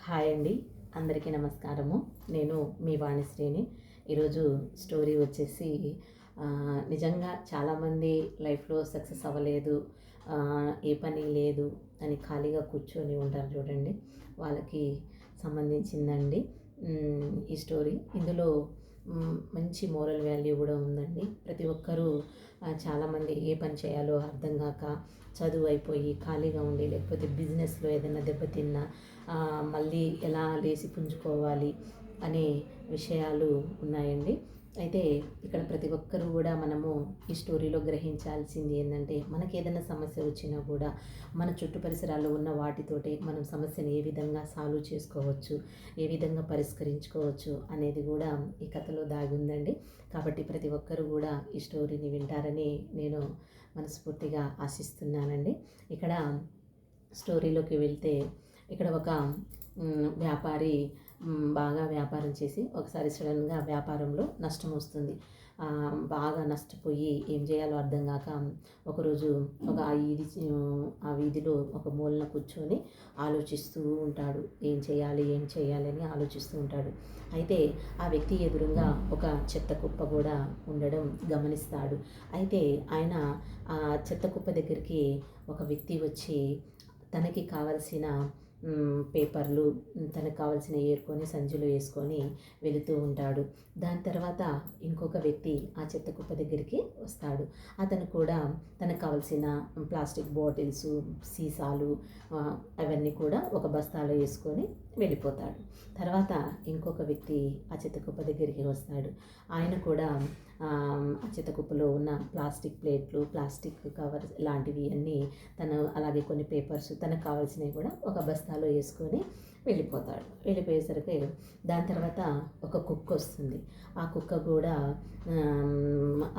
Hi అండి, అందరికీ నమస్కారము. నేను మీ వాణిశ్రీని. ఈరోజు స్టోరీ వచ్చేసి నిజంగా చాలామంది లైఫ్లో సక్సెస్ అవ్వలేదు, ఏ పని లేదు అని ఖాళీగా కూర్చొని ఉంటారు చూడండి, వాళ్ళకి సంబంధించిందండి ఈ స్టోరీ. ఇందులో మంచి మోరల్ వాల్యూ కూడా ఉందండి. ప్రతి ఒక్కరూ చాలామంది ఏ పని చేయాలో అర్థం కాక చదువు అయిపోయి ఖాళీగా ఉండి, లేకపోతే బిజినెస్లో ఏదైనా దెబ్బతిన్నా మళ్ళీ ఎలా లేసి పుంజుకోవాలి అనే విషయాలు ఉన్నాయండి. అయితే ఇక్కడ ప్రతి ఒక్కరూ కూడా మనము ఈ స్టోరీలో గ్రహించాల్సింది ఏంటంటే, మనకి ఏదైనా సమస్య వచ్చినా కూడా మన చుట్టూ పరిసరాల్లో ఉన్న వాటితోటే మనం సమస్యను ఏ విధంగా సాల్వ్ చేసుకోవచ్చు, ఏ విధంగా పరిష్కరించుకోవచ్చు అనేది కూడా ఈ కథలో దాగి ఉందండి. కాబట్టి ప్రతి ఒక్కరూ కూడా ఈ స్టోరీని వింటారని నేను మనస్ఫూర్తిగా ఆశిస్తున్నానండి. ఇక్కడ స్టోరీలోకి వెళ్తే, ఇక్కడ ఒక వ్యాపారి బాగా వ్యాపారం చేసి ఒకసారి సడన్గా వ్యాపారంలో నష్టం వస్తుంది. బాగా నష్టపోయి ఏం చేయాలో అర్థం కాక ఒకరోజు ఆ వీధిలో ఒక మూలన కూర్చొని ఆలోచిస్తూ ఉంటాడు. ఏం చేయాలి అని ఆలోచిస్తూ ఉంటాడు. అయితే ఆ వ్యక్తి ఎదురుగా ఒక చెత్త కుప్ప కూడా ఉండడం గమనిస్తాడు. అయితే ఆయన ఆ చెత్త కుప్ప దగ్గరికి ఒక వ్యక్తి వచ్చి తనకి కావలసిన పేపర్లు, తనకు కావాల్సిన ఏరుకొని సంచిలో వేసుకొని వెళుతూ ఉంటాడు. దాని తర్వాత ఇంకొక వ్యక్తి ఆ చెత్త కుప్ప దగ్గరికి వస్తాడు. అతను కూడా తనకు కావాల్సిన ప్లాస్టిక్ బాటిల్స్, సీసాలు అవన్నీ కూడా ఒక బస్తాలో వేసుకొని వెళ్ళిపోతాడు. తర్వాత ఇంకొక వ్యక్తి ఆ చెత్త కుప్ప దగ్గరికి వస్తాడు. ఆయన కూడా ఆ చెత్త కుప్పలో ఉన్న ప్లాస్టిక్ ప్లేట్లు, ప్లాస్టిక్ కవర్ లాంటివి అన్నీ అలాగే కొన్ని పేపర్స్ తనకు కావాల్సినవి కూడా ఒక బస్తాలో వేసుకొని వెళ్ళిపోతాడు. వెళ్ళిపోయేసరికి దాని తర్వాత ఒక కుక్క వస్తుంది. ఆ కుక్క కూడా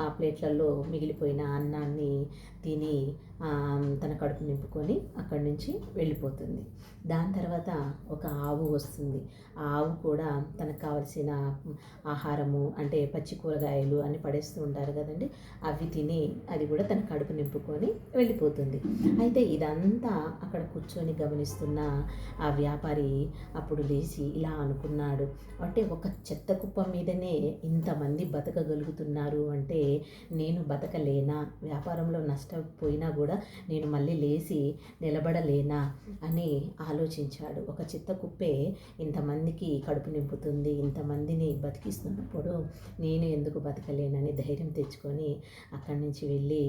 ఆ ప్లేట్లలో మిగిలిపోయిన అన్నాన్ని తిని తన కడుపు నింపుకొని అక్కడి నుంచి వెళ్ళిపోతుంది. దాని తర్వాత ఒక ఆవు వస్తుంది. ఆ ఆవు కూడా తనకు కావలసిన ఆహారము, అంటే పచ్చి కూరగాయలు అని పడేస్తూ ఉంటారు కదండి, అవి తిని అది కూడా తన కడుపు నింపుకొని వెళ్ళిపోతుంది. అయితే ఇదంతా అక్కడ కూర్చొని గమనిస్తున్న ఆ వ్యాపారి అప్పుడు లేచి ఇలా అనుకున్నాడు, అంటే ఒక చెత్త కుప్ప మీదనే ఇంతమంది బతకగలుగుతున్నారు అంటే నేను బతకలేనా? వ్యాపారంలో నష్టపోయినా కూడా నేను మళ్ళీ లేచి నిలబడలేనా అని ఆలోచించాడు. ఒక చెత్త కుప్పే ఇంతమందికి కడుపు నింపుతుంది, ఇంతమందిని బతికిస్తున్నప్పుడు నేను ఎందుకు బతకలేనని ధైర్యం తెచ్చుకొని అక్కడి నుంచి వెళ్ళి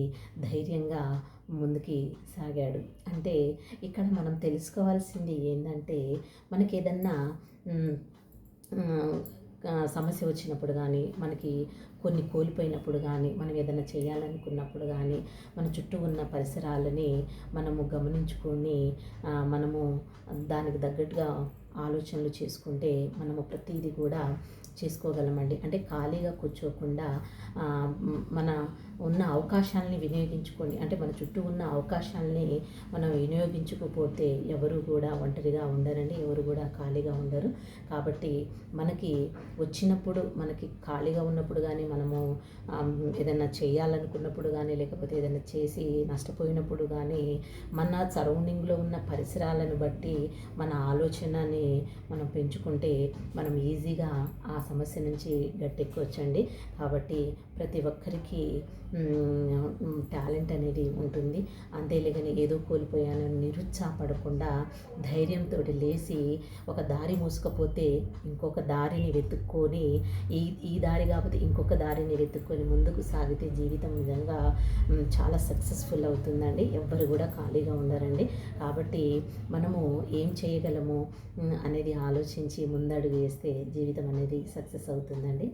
ధైర్యంగా ముందుకి సాగాడు. అంటే ఇక్కడ మనం తెలుసుకోవాల్సింది ఏంటంటే, మనకి ఏదన్నా సమస్య వచ్చినప్పుడు కానీ, మనకి కొన్ని కోల్పోయినప్పుడు కానీ, మనం ఏదైనా చేయాలనుకున్నప్పుడు కానీ, మన చుట్టూ ఉన్న పరిసరాలని మనము గమనించుకొని మనము దానికి తగ్గట్టుగా ఆలోచనలు చేసుకుంటే మనము ప్రతిదీ కూడా చేసుకోగలమండి. అంటే ఖాళీగా కూర్చోకుండా మన ఉన్న అవకాశాలని వినియోగించుకొని, అంటే మన చుట్టూ ఉన్న అవకాశాలని మనం వినియోగించుకోకపోతే ఎవరు కూడా ఒంటరిగా ఉండరండి, ఎవరు కూడా ఖాళీగా ఉండరు. కాబట్టి మనకి వచ్చినప్పుడు, మనకి ఖాళీగా ఉన్నప్పుడు కానీ, మనము ఏదైనా చేయాలనుకున్నప్పుడు కానీ, లేకపోతే ఏదైనా చేసి నష్టపోయినప్పుడు కానీ, మన సరౌండింగ్లో ఉన్న పరిసరాలను బట్టి మన ఆలోచనని మనం పెంచుకుంటే మనం ఈజీగా ఆ సమస్య నుంచి గట్టెక్కవచ్చండి. కాబట్టి ప్రతి ఒక్కరికి టాలెంట్ అనేది ఉంటుంది. అంతేలేగాని ఏదో కోల్పోయానని నిరుత్సాహపడకుండా ధైర్యంతో లేచి ఒక దారి మూసుకపోతే ఇంకొక దారిని వెతుక్కొని, ఈ దారి కాకపోతే ఇంకొక దారిని వెతుక్కొని ముందుకు సాగితే జీవితం నిజంగా చాలా సక్సెస్ఫుల్ అవుతుందండి. ఎవ్వరు కూడా ఖాళీగా ఉండరండి. కాబట్టి మనము ఏం చేయగలము అనేది ఆలోచించి ముందడుగు వేస్తే జీవితం అనేది సక్సెస్ అవుతుందండి.